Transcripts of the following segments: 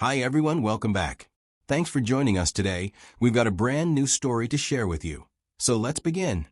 Hi everyone, welcome back. Thanks for joining us today. We've got a brand new story to share with you. So let's begin.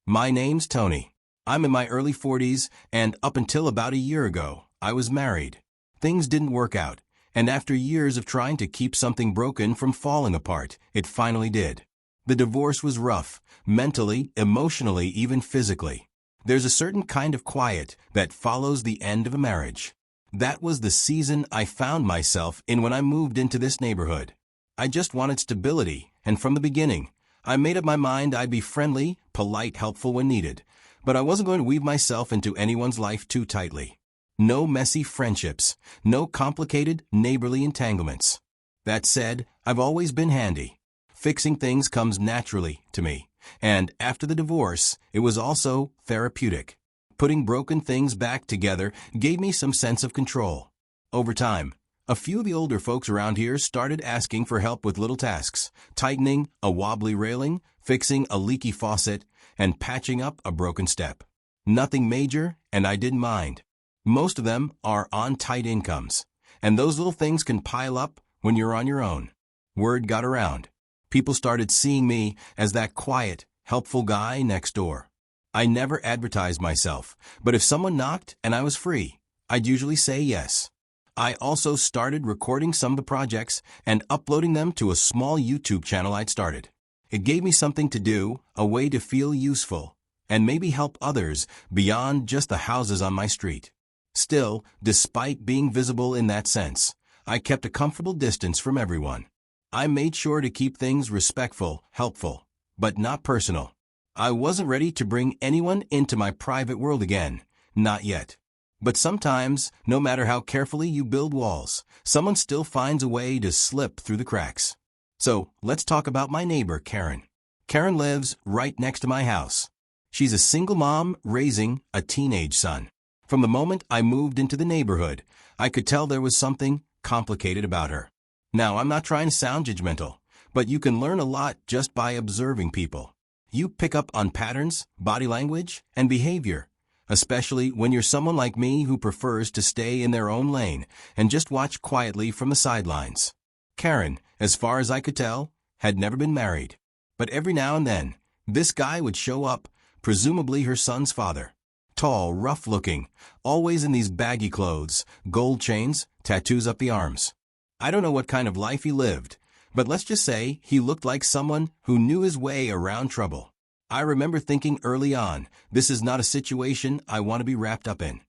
My name's Tony. I'm in my early 40s, and up until about a year ago, I was married. Things didn't work out, and after years of trying to keep something broken from falling apart, it finally did. The divorce was rough, mentally, emotionally, even physically. There's a certain kind of quiet that follows the end of a marriage. That was the season I found myself in when I moved into this neighborhood. I just wanted stability, and from the beginning, I made up my mind I'd be friendly, polite, helpful when needed, but I wasn't going to weave myself into anyone's life too tightly. No messy friendships, no complicated neighborly entanglements. That said, I've always been handy. Fixing things comes naturally to me, and after the divorce, it was also therapeutic. Putting broken things back together gave me some sense of control. Over time, a few of the older folks around here started asking for help with little tasks, tightening a wobbly railing, fixing a leaky faucet, and patching up a broken step. Nothing major, and I didn't mind. Most of them are on tight incomes, and those little things can pile up when you're on your own. Word got around. People started seeing me as that quiet, helpful guy next door. I never advertised myself, but if someone knocked and I was free, I'd usually say yes. I also started recording some of the projects and uploading them to a small YouTube channel I'd started. It gave me something to do, a way to feel useful, and maybe help others beyond just the houses on my street. Still, despite being visible in that sense, I kept a comfortable distance from everyone. I made sure to keep things respectful, helpful, but not personal. I wasn't ready to bring anyone into my private world again, not yet. But sometimes, no matter how carefully you build walls, someone still finds a way to slip through the cracks. So, let's talk about my neighbor, Karen. Karen lives right next to my house. She's a single mom raising a teenage son. From the moment I moved into the neighborhood, I could tell there was something complicated about her. Now, I'm not trying to sound judgmental, but you can learn a lot just by observing people. You pick up on patterns, body language, and behavior, especially when you're someone like me who prefers to stay in their own lane and just watch quietly from the sidelines. Karen, as far as I could tell, had never been married. But every now and then, this guy would show up, presumably her son's father. Tall, rough-looking, always in these baggy clothes, gold chains, tattoos up the arms. I don't know what kind of life he lived, but let's just say he looked like someone who knew his way around trouble. I remember thinking early on, this is not a situation I want to be wrapped up in.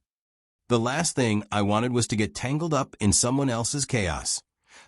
The last thing I wanted was to get tangled up in someone else's chaos,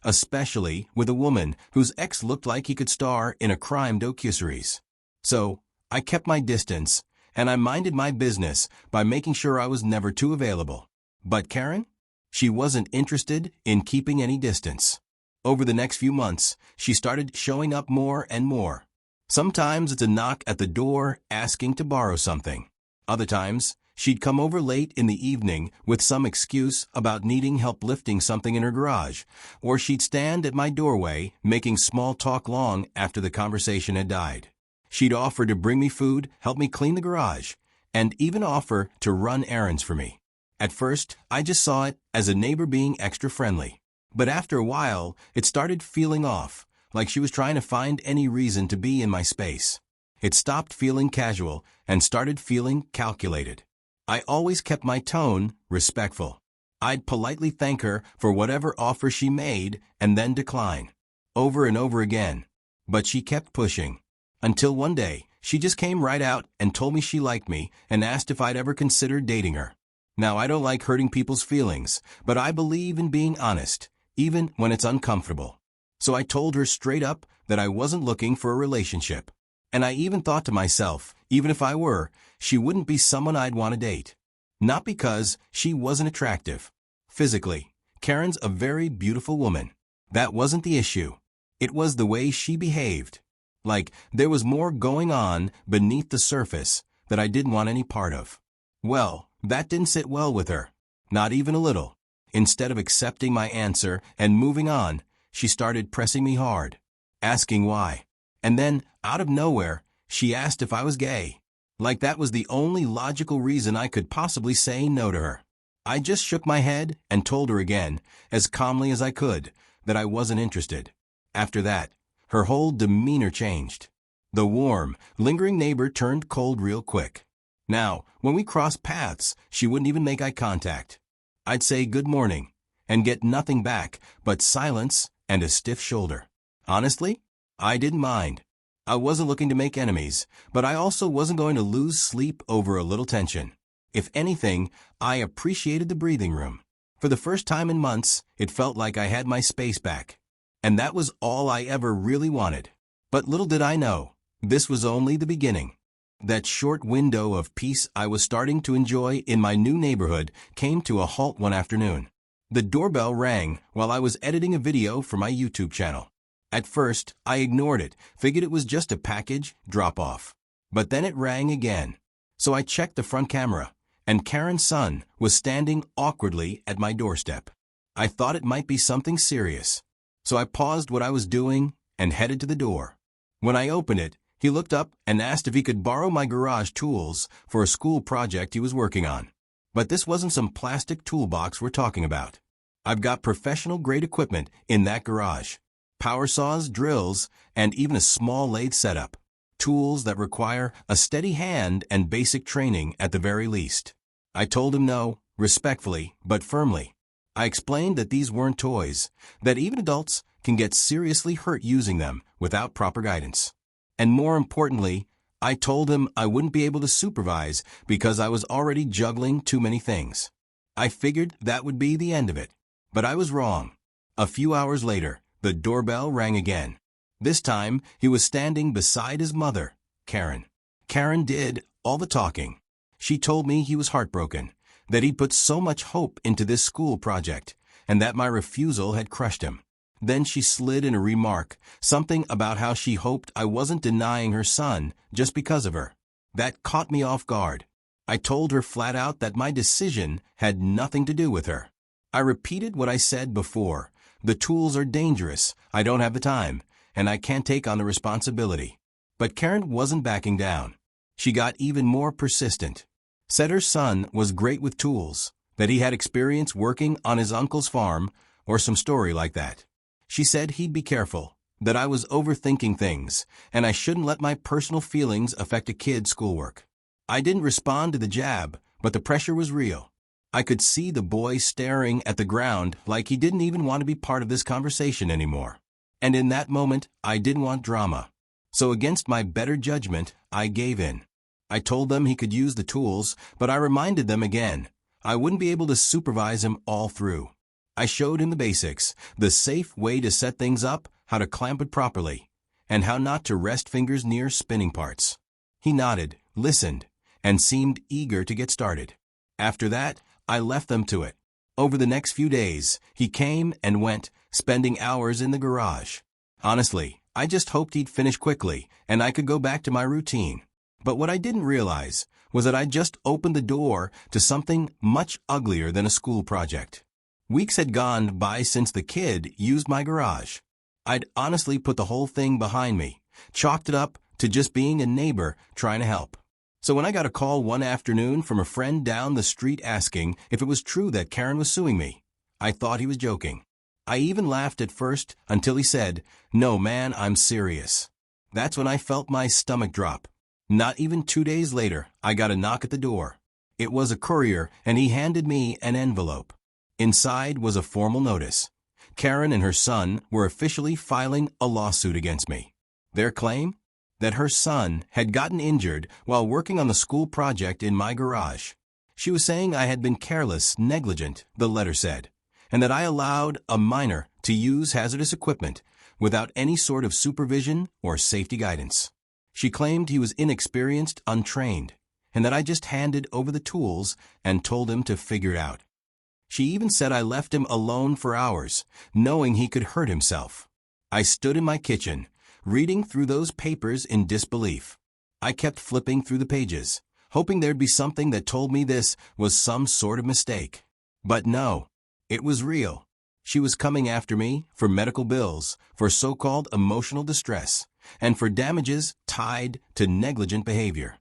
especially with a woman whose ex looked like he could star in a crime docuseries. So, I kept my distance, and I minded my business by making sure I was never too available. But Karen? She wasn't interested in keeping any distance. Over the next few months, she started showing up more and more. Sometimes it's a knock at the door asking to borrow something. Other times, she'd come over late in the evening with some excuse about needing help lifting something in her garage, or she'd stand at my doorway making small talk long after the conversation had died. She'd offer to bring me food, help me clean the garage, and even offer to run errands for me. At first, I just saw it as a neighbor being extra friendly. But after a while, it started feeling off, like she was trying to find any reason to be in my space. It stopped feeling casual and started feeling calculated. I always kept my tone respectful. I'd politely thank her for whatever offer she made and then decline, over and over again. But she kept pushing. Until one day, she just came right out and told me she liked me and asked if I'd ever considered dating her. Now, I don't like hurting people's feelings, but I believe in being honest, even when it's uncomfortable. So I told her straight up that I wasn't looking for a relationship. And I even thought to myself, even if I were, she wouldn't be someone I'd want to date. Not because she wasn't attractive. Physically, Karen's a very beautiful woman. That wasn't the issue. It was the way she behaved. Like, there was more going on beneath the surface that I didn't want any part of. Well, that didn't sit well with her. Not even a little. Instead of accepting my answer and moving on, she started pressing me hard, asking why. And then, out of nowhere, she asked if I was gay. Like that was the only logical reason I could possibly say no to her. I just shook my head and told her again, as calmly as I could, that I wasn't interested. After that, her whole demeanor changed. The warm, lingering neighbor turned cold real quick. Now, when we crossed paths, she wouldn't even make eye contact. I'd say good morning, and get nothing back but silence and a stiff shoulder. Honestly, I didn't mind. I wasn't looking to make enemies, but I also wasn't going to lose sleep over a little tension. If anything, I appreciated the breathing room. For the first time in months, it felt like I had my space back. And that was all I ever really wanted. But little did I know, this was only the beginning. That short window of peace I was starting to enjoy in my new neighborhood came to a halt one afternoon. The doorbell rang while I was editing a video for my YouTube channel. At first, I ignored it, figured it was just a package drop-off. But then it rang again. So I checked the front camera, and Karen's son was standing awkwardly at my doorstep. I thought it might be something serious. So I paused what I was doing and headed to the door. When I opened it, he looked up and asked if he could borrow my garage tools for a school project he was working on. But this wasn't some plastic toolbox we're talking about. I've got professional-grade equipment in that garage. Power saws, drills, and even a small lathe setup. Tools that require a steady hand and basic training at the very least. I told him no, respectfully, but firmly. I explained that these weren't toys, that even adults can get seriously hurt using them without proper guidance. And more importantly, I told him I wouldn't be able to supervise because I was already juggling too many things. I figured that would be the end of it. But I was wrong. A few hours later, the doorbell rang again. This time, he was standing beside his mother, Karen. Karen did all the talking. She told me he was heartbroken, that he'd put so much hope into this school project, and that my refusal had crushed him. Then she slid in a remark, something about how she hoped I wasn't denying her son just because of her. That caught me off guard. I told her flat out that my decision had nothing to do with her. I repeated what I said before. The tools are dangerous, I don't have the time, and I can't take on the responsibility. But Karen wasn't backing down. She got even more persistent. Said her son was great with tools, that he had experience working on his uncle's farm, or some story like that. She said he'd be careful, that I was overthinking things, and I shouldn't let my personal feelings affect a kid's schoolwork. I didn't respond to the jab, but the pressure was real. I could see the boy staring at the ground like he didn't even want to be part of this conversation anymore. And in that moment, I didn't want drama. So against my better judgment, I gave in. I told them he could use the tools, but I reminded them again, I wouldn't be able to supervise him all through. I showed him the basics, the safe way to set things up, how to clamp it properly, and how not to rest fingers near spinning parts. He nodded, listened, and seemed eager to get started. After that, I left them to it. Over the next few days, he came and went, spending hours in the garage. Honestly, I just hoped he'd finish quickly, and I could go back to my routine. But what I didn't realize was that I just opened the door to something much uglier than a school project. Weeks had gone by since the kid used my garage. I'd honestly put the whole thing behind me, chalked it up to just being a neighbor trying to help. So when I got a call one afternoon from a friend down the street asking if it was true that Karen was suing me, I thought he was joking. I even laughed at first until he said, "No, man, I'm serious." That's when I felt my stomach drop. Not even 2 days later, I got a knock at the door. It was a courier, and he handed me an envelope. Inside was a formal notice. Karen and her son were officially filing a lawsuit against me. Their claim? That her son had gotten injured while working on the school project in my garage. She was saying I had been careless, negligent, the letter said, and that I allowed a minor to use hazardous equipment without any sort of supervision or safety guidance. She claimed he was inexperienced, untrained, and that I just handed over the tools and told him to figure it out. She even said I left him alone for hours, knowing he could hurt himself. I stood in my kitchen, reading through those papers in disbelief. I kept flipping through the pages, hoping there'd be something that told me this was some sort of mistake. But no, it was real. She was coming after me for medical bills, for so-called emotional distress, and for damages tied to negligent behavior.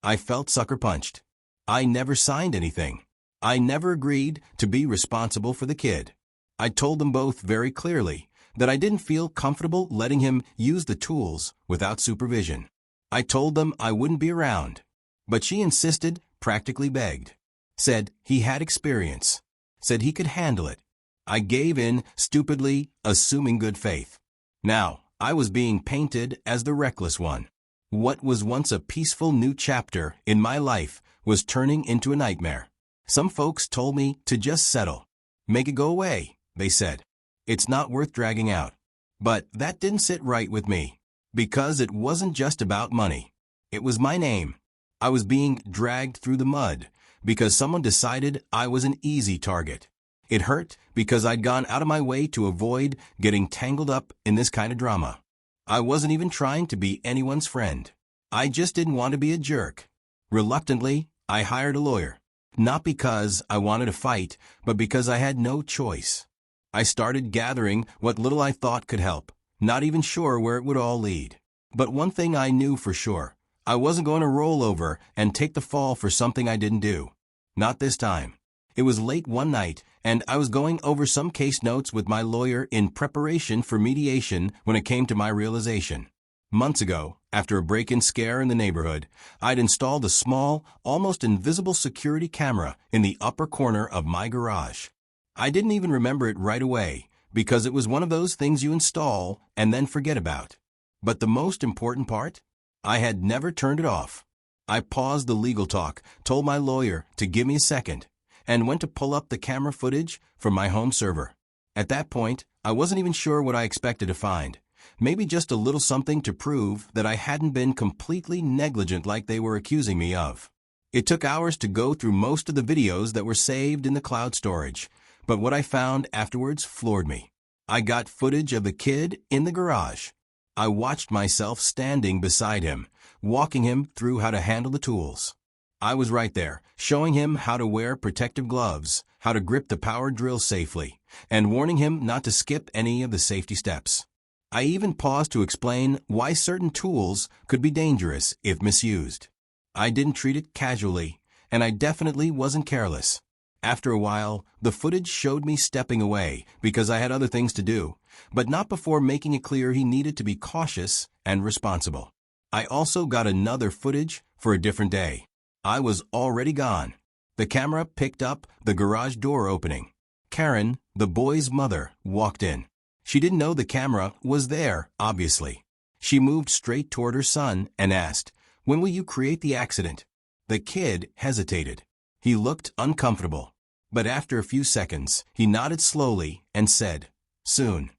I felt sucker punched. I never signed anything. I never agreed to be responsible for the kid. I told them both very clearly that I didn't feel comfortable letting him use the tools without supervision. I told them I wouldn't be around. But she insisted, practically begged. Said he had experience. Said he could handle it. I gave in, stupidly, assuming good faith. Now, I was being painted as the reckless one. What was once a peaceful new chapter in my life was turning into a nightmare. Some folks told me to just settle. Make it go away, they said. It's not worth dragging out. But that didn't sit right with me. Because it wasn't just about money. It was my name. I was being dragged through the mud because someone decided I was an easy target. It hurt because I'd gone out of my way to avoid getting tangled up in this kind of drama. I wasn't even trying to be anyone's friend. I just didn't want to be a jerk. Reluctantly, I hired a lawyer. Not because I wanted to fight, but because I had no choice. I started gathering what little I thought could help, not even sure where it would all lead. But one thing I knew for sure, I wasn't going to roll over and take the fall for something I didn't do. Not this time. It was late one night, and I was going over some case notes with my lawyer in preparation for mediation when it came to my realization. Months ago, after a break-in scare in the neighborhood, I'd installed a small, almost invisible security camera in the upper corner of my garage. I didn't even remember it right away, because it was one of those things you install and then forget about. But the most important part? I had never turned it off. I paused the legal talk, told my lawyer to give me a second, and went to pull up the camera footage from my home server. At that point, I wasn't even sure what I expected to find. Maybe just a little something to prove that I hadn't been completely negligent like they were accusing me of. It took hours to go through most of the videos that were saved in the cloud storage, but what I found afterwards floored me. I got footage of the kid in the garage. I watched myself standing beside him, walking him through how to handle the tools. I was right there, showing him how to wear protective gloves, how to grip the power drill safely, and warning him not to skip any of the safety steps. I even paused to explain why certain tools could be dangerous if misused. I didn't treat it casually, and I definitely wasn't careless. After a while, the footage showed me stepping away because I had other things to do, but not before making it clear he needed to be cautious and responsible. I also got another footage for a different day. I was already gone. The camera picked up the garage door opening. Karen, the boy's mother, walked in. She didn't know the camera was there, obviously. She moved straight toward her son and asked, "When will you create the accident?" The kid hesitated. He looked uncomfortable. But after a few seconds, he nodded slowly and said, "Soon."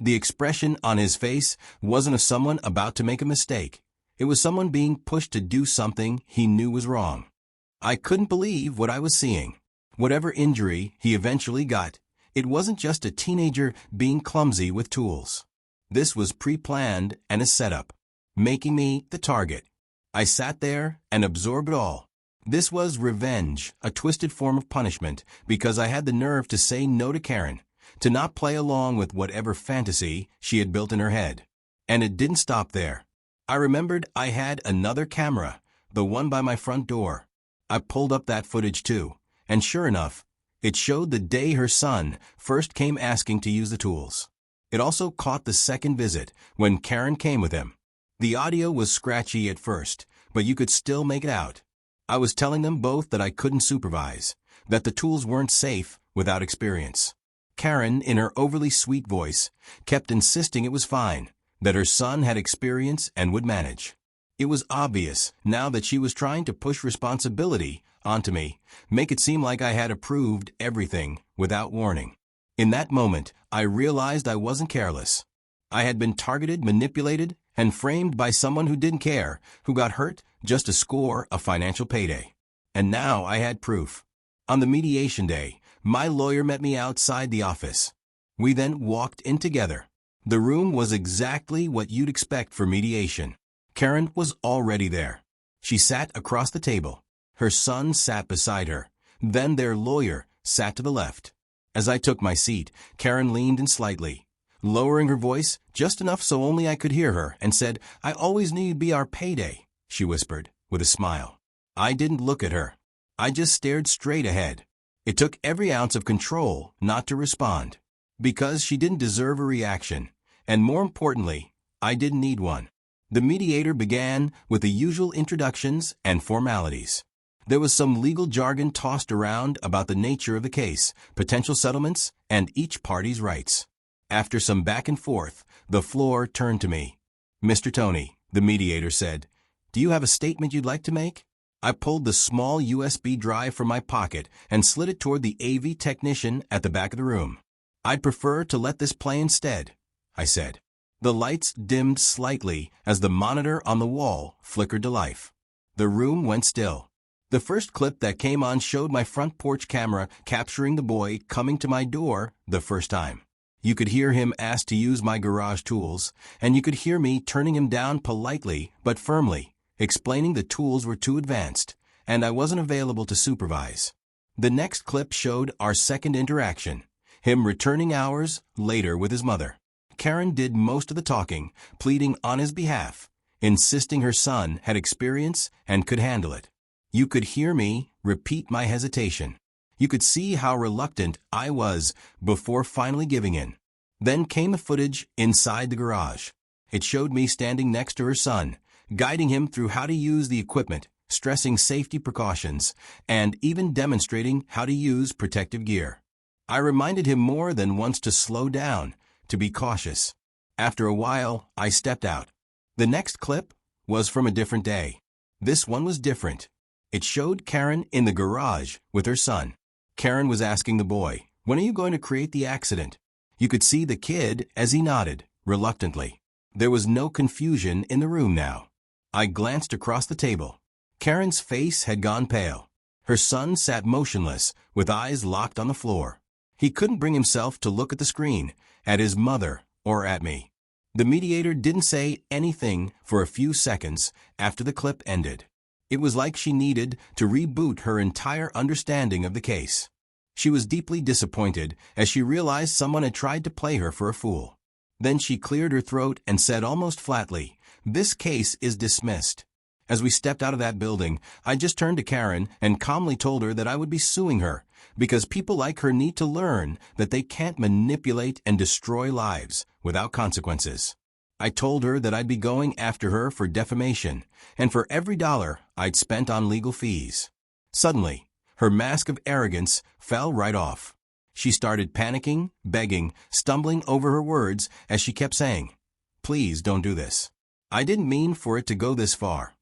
The expression on his face wasn't of someone about to make a mistake. It was someone being pushed to do something he knew was wrong. I couldn't believe what I was seeing. Whatever injury he eventually got, it wasn't just a teenager being clumsy with tools. This was pre-planned and a setup, making me the target. I sat there and absorbed it all. This was revenge, a twisted form of punishment, because I had the nerve to say no to Karen, to not play along with whatever fantasy she had built in her head. And it didn't stop there. I remembered I had another camera, the one by my front door. I pulled up that footage too, and sure enough, it showed the day her son first came asking to use the tools. It also caught the second visit, when Karen came with him. The audio was scratchy at first, but you could still make it out. I was telling them both that I couldn't supervise, that the tools weren't safe without experience. Karen, in her overly sweet voice, kept insisting it was fine, that her son had experience and would manage. It was obvious, now that she was trying to push responsibility onto me, make it seem like I had approved everything without warning. In that moment, I realized I wasn't careless. I had been targeted, manipulated, and framed by someone who didn't care, who got hurt just to score a financial payday. And now I had proof. On the mediation day, my lawyer met me outside the office. We then walked in together. The room was exactly what you'd expect for mediation. Karen was already there. She sat across the table. Her son sat beside her. Then their lawyer sat to the left. As I took my seat, Karen leaned in slightly, lowering her voice just enough so only I could hear her, and said, "I always knew you'd be our payday," she whispered, with a smile. I didn't look at her. I just stared straight ahead. It took every ounce of control not to respond. Because she didn't deserve a reaction. And more importantly, I didn't need one. The mediator began with the usual introductions and formalities. There was some legal jargon tossed around about the nature of the case, potential settlements, and each party's rights. After some back and forth, the floor turned to me. "Mr. Tony," the mediator said, "do you have a statement you'd like to make?" I pulled the small USB drive from my pocket and slid it toward the AV technician at the back of the room. "I'd prefer to let this play instead," I said. The lights dimmed slightly as the monitor on the wall flickered to life. The room went still. The first clip that came on showed my front porch camera capturing the boy coming to my door the first time. You could hear him ask to use my garage tools, and you could hear me turning him down politely but firmly, explaining the tools were too advanced, and I wasn't available to supervise. The next clip showed our second interaction, him returning hours later with his mother. Karen did most of the talking, pleading on his behalf, insisting her son had experience and could handle it. You could hear me repeat my hesitation. You could see how reluctant I was before finally giving in. Then came the footage inside the garage. It showed me standing next to her son, guiding him through how to use the equipment, stressing safety precautions, and even demonstrating how to use protective gear. I reminded him more than once to slow down, to be cautious. After a while, I stepped out. The next clip was from a different day. This one was different. It showed Karen in the garage with her son. Karen was asking the boy, "When are you going to create the accident?" You could see the kid as he nodded, reluctantly. There was no confusion in the room now. I glanced across the table. Karen's face had gone pale. Her son sat motionless, with eyes locked on the floor. He couldn't bring himself to look at the screen, at his mother, or at me. The mediator didn't say anything for a few seconds after the clip ended. It was like she needed to reboot her entire understanding of the case. She was deeply disappointed as she realized someone had tried to play her for a fool. Then she cleared her throat and said almost flatly, "This case is dismissed." As we stepped out of that building, I just turned to Karen and calmly told her that I would be suing her, because people like her need to learn that they can't manipulate and destroy lives without consequences. I told her that I'd be going after her for defamation, and for every dollar I'd spent on legal fees. Suddenly, her mask of arrogance fell right off. She started panicking, begging, stumbling over her words as she kept saying, "Please don't do this. I didn't mean for it to go this far."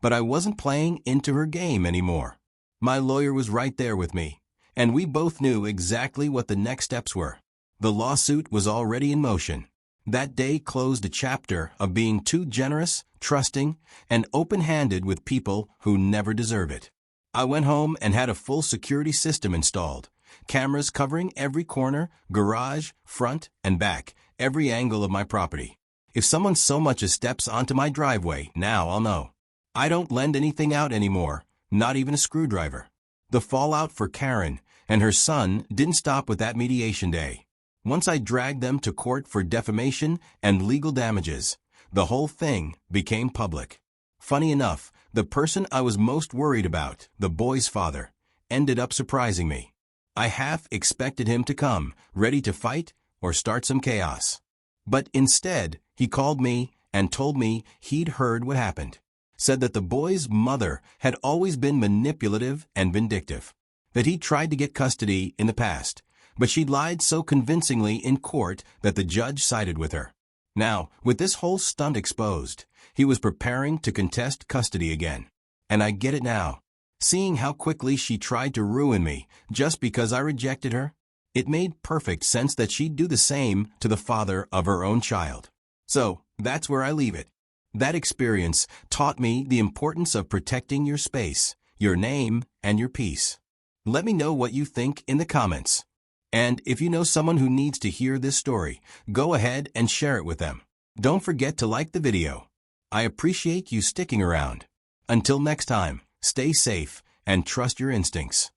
But I wasn't playing into her game anymore. My lawyer was right there with me, and we both knew exactly what the next steps were. The lawsuit was already in motion. That day closed a chapter of being too generous, trusting, and open-handed with people who never deserve it. I went home and had a full security system installed. Cameras covering every corner, garage, front, and back, every angle of my property. If someone so much as steps onto my driveway, now I'll know. I don't lend anything out anymore, not even a screwdriver. The fallout for Karen and her son didn't stop with that mediation day. Once I dragged them to court for defamation and legal damages, the whole thing became public. Funny enough, the person I was most worried about, the boy's father, ended up surprising me. I half expected him to come, ready to fight or start some chaos. But instead, he called me and told me he'd heard what happened. Said that the boy's mother had always been manipulative and vindictive. That he tried to get custody in the past, but she'd lied so convincingly in court that the judge sided with her. Now, with this whole stunt exposed, he was preparing to contest custody again. And I get it now. Seeing how quickly she tried to ruin me just because I rejected her, it made perfect sense that she'd do the same to the father of her own child. So, that's where I leave it. That experience taught me the importance of protecting your space, your name, and your peace. Let me know what you think in the comments. And if you know someone who needs to hear this story, go ahead and share it with them. Don't forget to like the video. I appreciate you sticking around. Until next time, stay safe and trust your instincts.